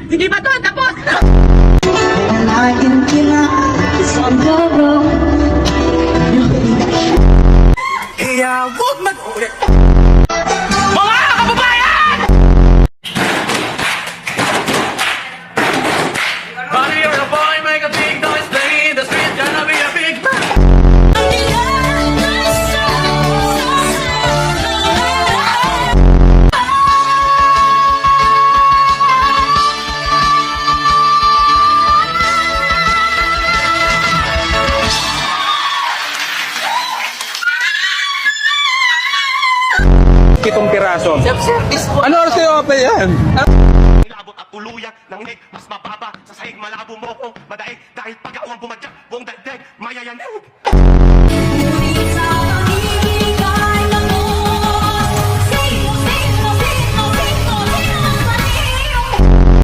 Sige ba to? Tapos! Kaya huwag mag-ulit. Mga kababayan! Money or a boy, make a big noise, play in the street, gonna be a big man. Pitong piraso. Self-service po. Ano oras kayo open yan? Ilabot at tuluyan ng leg, mas mababa sa sahig malabo mo kong madaig.